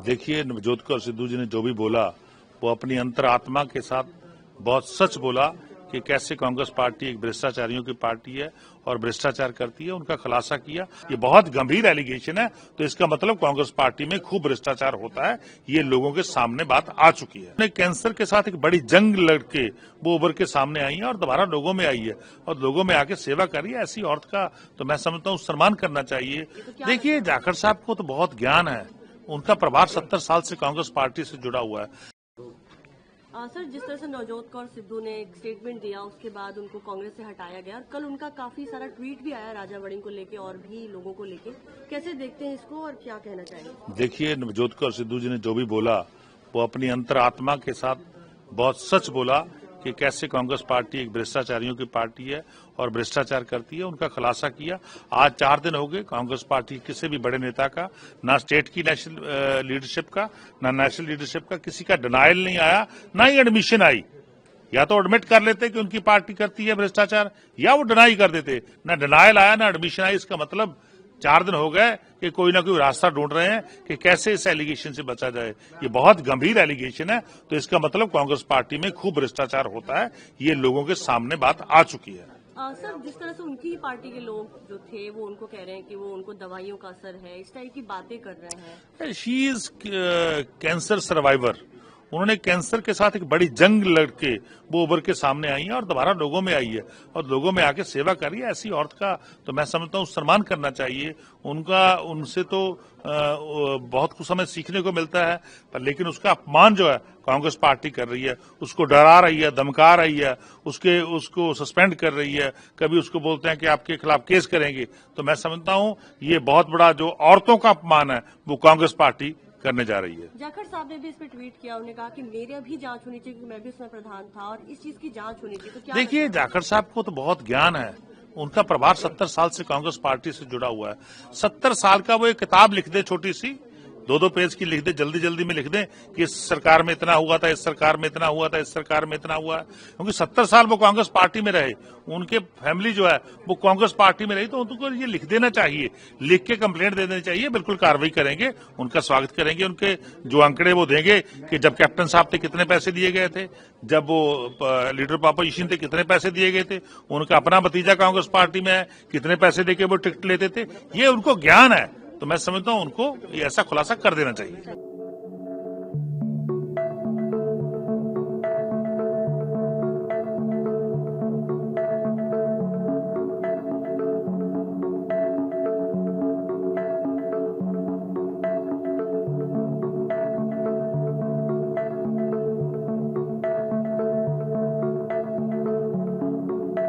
देखिए, नवजोत कौर सिद्धू जी ने जो भी बोला वो अपनी अंतरात्मा के साथ बहुत सच बोला कि कैसे कांग्रेस पार्टी एक भ्रष्टाचारियों की पार्टी है और भ्रष्टाचार करती है। उनका खुलासा किया। ये बहुत गंभीर एलिगेशन है, तो इसका मतलब कांग्रेस पार्टी में खूब भ्रष्टाचार होता है। ये लोगों के सामने बात आ चुकी है। कैंसर के साथ एक बड़ी जंग लड़के वो उभर के सामने आई है और दोबारा लोगों में आई है और लोगों में आके सेवा कर रही है। ऐसी औरत का तो मैं समझता हूँ सम्मान करना चाहिए। देखिए, जाखड़ साहब को तो बहुत ज्ञान है। उनका प्रभार 70 साल से कांग्रेस पार्टी से जुड़ा हुआ है। सर, जिस तरह से नवजोत कौर सिद्धू ने एक स्टेटमेंट दिया, उसके बाद उनको कांग्रेस से हटाया गया। कल उनका काफी सारा ट्वीट भी आया राजा वड़िंग को लेके और भी लोगों को लेके। कैसे देखते हैं इसको और क्या कहना चाहेंगे? देखिए, नवजोत कौर सिद्धू जी ने जो भी बोला वो अपनी अंतरात्मा के साथ बहुत सच बोला कि कैसे कांग्रेस पार्टी एक भ्रष्टाचारियों की पार्टी है और भ्रष्टाचार करती है। उनका खुलासा किया। आज 4 दिन हो गए कांग्रेस पार्टी किसी भी बड़े नेता का, ना स्टेट की नेशनल लीडरशिप का, ना नेशनल लीडरशिप का, किसी का डिनायल नहीं आया, ना ही एडमिशन आई। या तो एडमिट कर लेते कि उनकी पार्टी करती है भ्रष्टाचार, या वो डिनाई कर देते। ना डिनायल आया ना एडमिशन आई। इसका मतलब 4 दिन हो गए कि कोई ना कोई रास्ता ढूंढ रहे हैं कि कैसे इस एलिगेशन से बचा जाए। ये बहुत गंभीर एलिगेशन है, तो इसका मतलब कांग्रेस पार्टी में खूब भ्रष्टाचार होता है। ये लोगों के सामने बात आ चुकी है। सर, जिस तरह से उनकी पार्टी के लोग जो थे वो उनको कह रहे हैं कि वो उनको दवाइयों का असर है, इस टाइप की बातें कर रहे हैं। She is cancer survivor. उन्होंने कैंसर के साथ एक बड़ी जंग लड़के वो उभर के सामने आई है और दोबारा लोगों में आई है और लोगों में आके सेवा कर रही है। ऐसी औरत का तो मैं समझता हूँ सम्मान करना चाहिए। उनसे तो बहुत कुछ हमें सीखने को मिलता है, पर लेकिन उसका अपमान जो है कांग्रेस पार्टी कर रही है, उसको डरा रही है, धमका रही है, उसको सस्पेंड कर रही है, कभी उसको बोलते हैं कि आपके खिलाफ केस करेंगे। तो मैं समझता हूँ ये बहुत बड़ा जो औरतों का अपमान है वो कांग्रेस पार्टी करने जा रही है। जाखड़ साहब ने भी इस पर ट्वीट किया। उन्होंने कहा कि मेरे भी जांच होनी चाहिए क्योंकि मैं भी उसमें प्रधान था और इस चीज की जांच होनी चाहिए। तो क्या देखिए, जाखड़ साहब को तो बहुत ज्ञान है। उनका प्रभार 70 साल से कांग्रेस पार्टी से जुड़ा हुआ है। 70 साल का वो एक किताब लिख दे, छोटी सी 2-2 पेज की लिख दे, जल्दी जल्दी में लिख दे कि इस सरकार में इतना हुआ था, इस सरकार में इतना हुआ था, इस सरकार में इतना हुआ है। क्योंकि 70 साल वो कांग्रेस पार्टी में रहे, उनके फैमिली जो है वो कांग्रेस पार्टी में रही, तो उनको ये लिख देना चाहिए, लिख के कंप्लेंट दे देनी चाहिए। बिल्कुल कार्रवाई करेंगे, उनका स्वागत करेंगे। उनके जो आंकड़े वो देंगे कि जब कैप्टन साहब थे कितने पैसे दिए गए थे, जब वो लीडर अपोजिशन थे कितने पैसे दिए गए थे, उनका अपना भतीजा कांग्रेस पार्टी में है, कितने पैसे देके वो टिकट लेते थे। ये उनको ज्ञान है, तो मैं समझता हूँ उनको ऐसा खुलासा कर देना चाहिए।